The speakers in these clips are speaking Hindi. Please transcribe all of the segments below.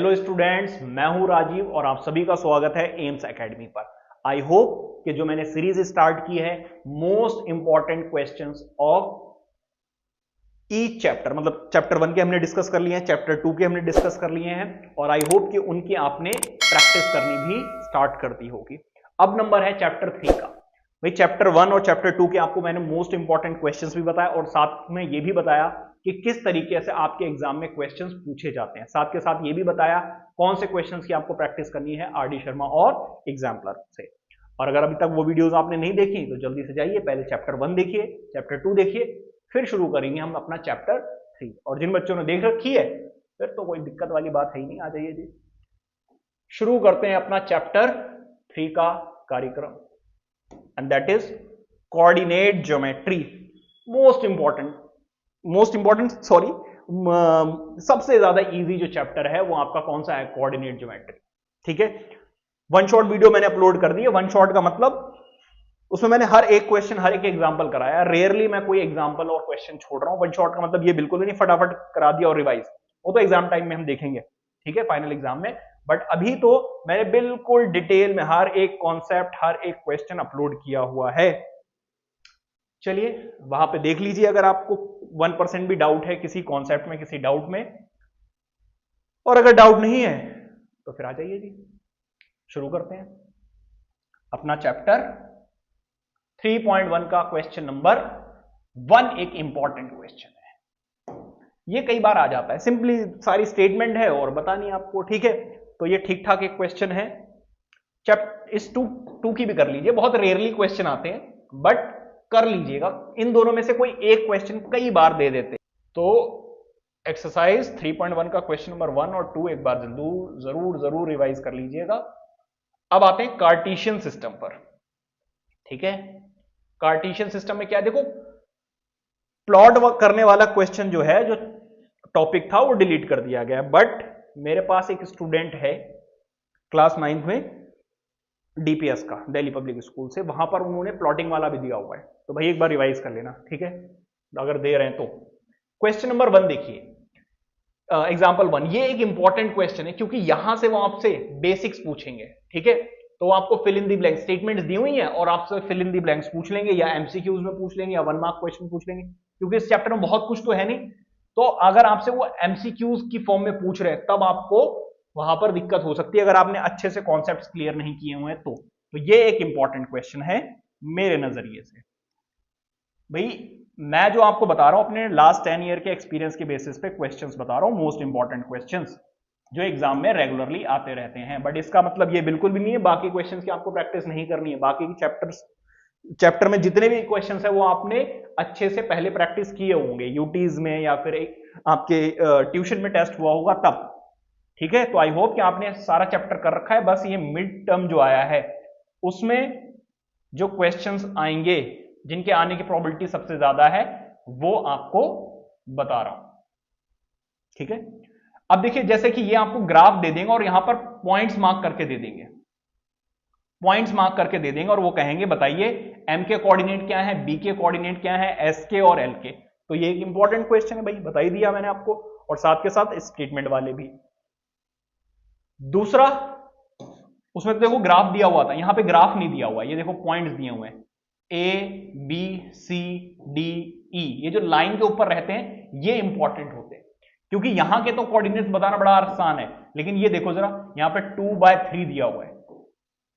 हेलो स्टूडेंट्स, मैं हूं राजीव और आप सभी का स्वागत है एम्स एकेडमी पर। आई होप कि जो मैंने सीरीज स्टार्ट की है most important questions of each chapter, मतलब चैप्टर 1 के हमने डिस्कस कर लिए हैं, चैप्टर 2 के हमने डिस्कस कर लिए हैं और आई होप कि उनकी आपने प्रैक्टिस करनी भी स्टार्ट कर दी होगी। अब नंबर है चैप्टर 3 का। भाई चैप्टर 1 और चैप्टर 2 के आपको मैंने मोस्ट इंपॉर्टेंट क्वेश्चंस भी बताया और साथ में ये भी बताया कि किस तरीके से आपके एग्जाम में क्वेश्चंस पूछे जाते हैं। साथ के साथ ये भी बताया कौन से क्वेश्चंस की आपको प्रैक्टिस करनी है आर डी शर्मा और एग्जाम्पलर से। और अगर अभी तक वो वीडियोस आपने नहीं देखी तो जल्दी से जाइए, पहले चैप्टर 1 देखिए, चैप्टर 2 देखिए, फिर शुरू करेंगे हम अपना चैप्टर 3। और जिन बच्चों ने देख रखी है फिर तो कोई दिक्कत वाली बात है ही नहीं, आ जाइए जी। शुरू करते हैं अपना चैप्टर 3 का कार्यक्रम and that is coordinate geometry. Most important sorry सबसे ज्यादा इजी जो चैप्टर है वो आपका कौन सा है? Coordinate geometry. ठीक है, वन शॉट वीडियो मैंने अपलोड कर दी है। वन शॉट का मतलब उसमें मैंने हर एक क्वेश्चन, हर एक एग्जांपल कराया। रेयरली मैं कोई एग्जांपल और क्वेश्चन छोड़ रहा हूं। वन शॉट का मतलब ये बिल्कुल भी नहीं फटाफट करा दिया और रिवाइज, वो तो एग्जाम टाइम में हम देखेंगे, ठीक है, फाइनल एग्जाम में। बट अभी तो मैंने बिल्कुल डिटेल में हर एक कॉन्सेप्ट, हर एक क्वेश्चन अपलोड किया हुआ है। चलिए वहां पे देख लीजिए अगर आपको 1% भी डाउट है किसी कॉन्सेप्ट में, किसी डाउट में। और अगर डाउट नहीं है तो फिर आ जाइए जी, शुरू करते हैं अपना चैप्टर 3.1 का क्वेश्चन नंबर 1। एक इंपॉर्टेंट क्वेश्चन है, ये कई बार आ जाता है। सिंपली सारी स्टेटमेंट है और बतानी आपको, ठीक है। तो ये ठीक ठाक एक क्वेश्चन है। इस टू की भी कर लीजिए, बहुत रेयरली क्वेश्चन आते हैं बट कर लीजिएगा। इन दोनों में से कोई एक क्वेश्चन कई बार दे देते। तो एक्सरसाइज 3.1 का क्वेश्चन नंबर 1 और 2 एक बार जरूर रिवाइज कर लीजिएगा। अब आते हैं कार्टेशियन सिस्टम पर, ठीक है। कार्टेशियन सिस्टम में क्या, देखो प्लॉट करने वाला क्वेश्चन जो है, जो टॉपिक था वो डिलीट कर दिया गया, बट मेरे पास एक स्टूडेंट है क्लास 9th में डीपीएस का, दिल्ली पब्लिक स्कूल से, वहां पर उन्होंने प्लॉटिंग वाला भी दिया हुआ है। तो भाई एक बार रिवाइज कर लेना, ठीक है, अगर दे रहे हैं तो। क्वेश्चन नंबर 1 देखिए, एग्जाम्पल 1। ये एक इंपॉर्टेंट क्वेश्चन है क्योंकि यहां से वो आपसे बेसिक्स पूछेंगे, ठीक है। तो आपको fill in the blanks statements दी हुई हैं और आपसे फिल इन दी ब्लैंक्स पूछ लेंगे, या एमसीक्यूज में पूछ लेंगे, या 1 मार्क क्वेश्चन पूछ लेंगे, क्योंकि इस चैप्टर में बहुत कुछ तो है नहीं। तो अगर आपसे वो एमसीक्यूज की फॉर्म में पूछ रहे हैं तब आपको वहां पर दिक्कत हो सकती है, अगर आपने अच्छे से कॉन्सेप्ट्स क्लियर नहीं किए हुए हैं तो ये एक इंपॉर्टेंट क्वेश्चन है मेरे नजरिए से। भाई मैं जो आपको बता रहा हूं अपने लास्ट 10 ईयर के एक्सपीरियंस के बेसिस पे क्वेश्चंस बता रहा हूं, मोस्ट इंपॉर्टेंट क्वेश्चंस जो एग्जाम में रेगुलरली आते रहते हैं। बट इसका मतलब ये बिल्कुल भी नहीं है बाकी क्वेश्चंस की आपको प्रैक्टिस नहीं करनी है। बाकी की चैप्टर में जितने भी क्वेश्चंस है वो आपने अच्छे से पहले प्रैक्टिस किए होंगे, यूटीज में या फिर आपके ट्यूशन में टेस्ट हुआ होगा तब, ठीक है। तो आई होप कि आपने सारा चैप्टर कर रखा है। बस ये मिड टर्म जो आया है उसमें जो क्वेश्चंस आएंगे, जिनके आने की प्रोबेबिलिटी सबसे ज्यादा है, वो आपको बता रहा हूं, ठीक है। अब देखिए, जैसे कि ये आपको ग्राफ दे देंगे और यहां पर पॉइंट्स मार्क करके दे देंगे, पॉइंट्स मार्क करके दे देंगे और वो कहेंगे बताइए एम के कोऑर्डिनेट क्या है, बी के कोऑर्डिनेट क्या है, एस के और एल के। तो ये एक इंपॉर्टेंट क्वेश्चन है भाई, बता ही दिया मैंने आपको, और साथ के साथ स्टेटमेंट वाले भी। दूसरा, उसमें देखो ग्राफ दिया हुआ था, यहां पे ग्राफ नहीं दिया हुआ, ये देखो पॉइंट्स दिए हुए हैं A B C D E. ये जो लाइन के ऊपर रहते हैं ये इंपॉर्टेंट होते हैं, क्योंकि यहां के तो कोऑर्डिनेट्स बताना बड़ा आसान है, लेकिन ये देखो जरा यहां पे 2/3 दिया हुआ है,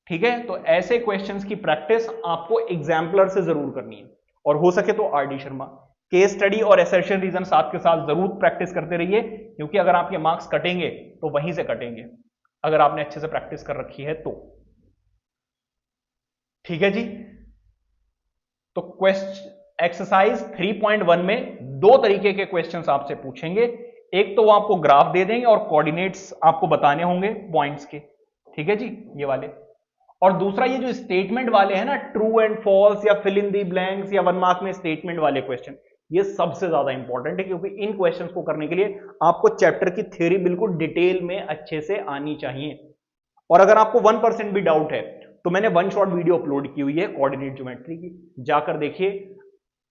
ठीक है। तो ऐसे क्वेश्चंस की प्रैक्टिस आपको एग्जाम्पलर से जरूर करनी है, और हो सके तो R D Sharma case study और असर्शन रीजन साथ के साथ जरूर प्रैक्टिस करते रहिए, क्योंकि अगर आपके मार्क्स कटेंगे तो वहीं से कटेंगे, अगर आपने अच्छे से प्रैक्टिस कर रखी है तो, ठीक है जी। तो क्वेश्चन एक्सरसाइज 3.1 में 2 तरीके के क्वेश्चंस आपसे पूछेंगे। एक तो वो आपको ग्राफ दे देंगे और कोऑर्डिनेट्स आपको बताने होंगे पॉइंट्स के, ठीक है जी, ये वाले। और दूसरा ये जो स्टेटमेंट वाले हैं ना, ट्रू एंड फॉल्स या फिल इन दी ब्लैंक्स या 1 मार्क में स्टेटमेंट वाले क्वेश्चन, ये सबसे ज्यादा इंपॉर्टेंट है, क्योंकि इन क्वेश्चंस को करने के लिए आपको चैप्टर की थ्योरी बिल्कुल डिटेल में अच्छे से आनी चाहिए। और अगर आपको 1% भी डाउट है तो मैंने 1 शॉट वीडियो अपलोड की हुई है कोऑर्डिनेट ज्योमेट्री की, जाकर देखिए।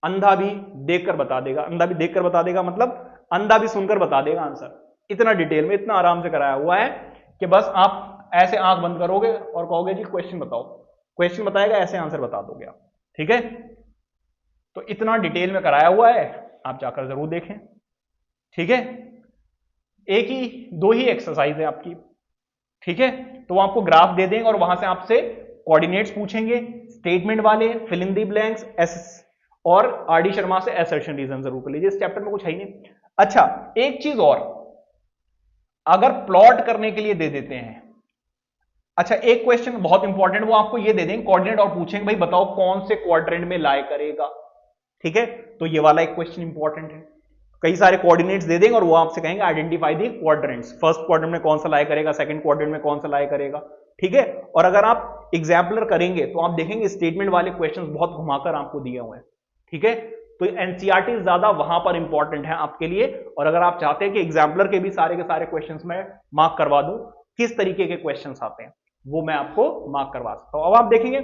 अंधा भी देखकर बता देगा, अंधा भी देखकर बता देगा मतलब अंधा भी सुनकर बता देगा आंसर, इतना डिटेल में, इतना आराम से कराया हुआ है कि बस आप ऐसे आंख बंद करोगे और कहोगे जी क्वेश्चन बताओ, क्वेश्चन बताएगा, ऐसे आंसर बता दोगे आप, ठीक है। तो इतना डिटेल में कराया हुआ है, आप जाकर जरूर देखें, ठीक है। एक ही दो ही एक्सरसाइज है आपकी, ठीक है। तो वो आपको ग्राफ दे देंगे और वहां से आपसे कोऑर्डिनेट्स पूछेंगे, स्टेटमेंट वाले, fill in the blanks, S और आरडी शर्मा से असर्शन रीजन जरूर कर लीजिए, इस चैप्टर में कुछ है ही नहीं। अच्छा एक चीज और, अगर प्लॉट करने के लिए दे देते हैं, अच्छा एक क्वेश्चन बहुत इंपॉर्टेंट, वो आपको ये दे देंगे कोऑर्डिनेट और पूछेंगे भाई बताओ कौन से क्वाड्रेंट में लाई करेगा, ठीक है। तो ये वाला एक क्वेश्चन इंपॉर्टेंट है, कई सारे कोऑर्डिनेट्स दे देंगे और वो आपसे कहेंगे identify the quadrants, first quadrant में कौन सा लाई करेगा, सेकंड क्वाड्रेंट में कौन सा लाई करेगा, ठीक है। और अगर आप एग्जाम्पलर करेंगे तो आप देखेंगे स्टेटमेंट वाले क्वेश्चंस बहुत घुमाकर आपको दिए हुए हैं, ठीक है। तो एनसीईआरटी ज्यादा वहां पर इंपॉर्टेंट है आपके लिए, और अगर आप चाहते हैं कि एग्जाम्पलर के भी सारे क्वेश्चंस में मार्क करवा दूं, किस तरीके के क्वेश्चंस आते हैं वो मैं आपको मार्क करवा सकता हूं। अब आप देखेंगे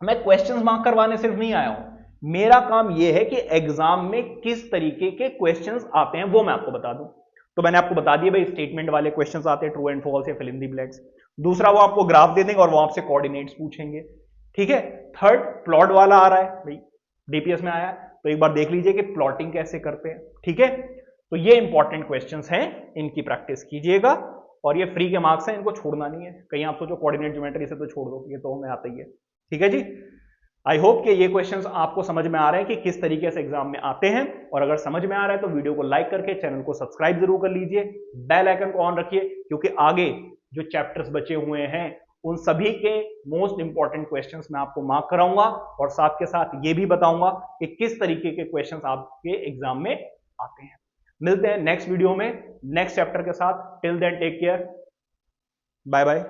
मैं क्वेश्चंस मार्क करवाने सिर्फ नहीं आया हूं, मेरा काम यह है कि एग्जाम में किस तरीके के क्वेश्चंस आते हैं वो मैं आपको बता दूं। तो मैंने आपको बता दिया भाई स्टेटमेंट वाले क्वेश्चंस आते हैं, ट्रू एंड फॉल्स या फिल इन दी ब्लैंक्स। दूसरा वो आपको ग्राफ दे देंगे और वो आपसे कोऑर्डिनेट्स पूछेंगे, ठीक है। थर्ड प्लॉट वाला आ रहा है भाई, डीपीएस में आया है, तो एक बार देख लीजिए कि प्लॉटिंग कैसे करते हैं, ठीक है। तो ये इंपॉर्टेंट क्वेश्चंस हैं, इनकी प्रैक्टिस कीजिएगा, और ये फ्री के मार्क्स हैं, इनको छोड़ना नहीं है। कहीं आप सोचो कोऑर्डिनेट ज्योमेट्री से तो छोड़ दो, ये तो हमें आता ही है, ठीक है जी। आई होप कि ये क्वेश्चंस आपको समझ में आ रहे हैं कि किस तरीके से एग्जाम में आते हैं, और अगर समझ में आ रहा है तो वीडियो को लाइक करके चैनल को सब्सक्राइब जरूर कर लीजिए, बेल आइकन को ऑन रखिए, क्योंकि आगे जो चैप्टर्स बचे हुए हैं उन सभी के मोस्ट इंपॉर्टेंट क्वेश्चंस मैं आपको मार्क कराऊंगा, और साथ के साथ ये भी बताऊंगा कि किस तरीके के क्वेश्चंस आपके एग्जाम में आते हैं। मिलते हैं नेक्स्ट वीडियो में नेक्स्ट चैप्टर के साथ, till then take care, bye bye.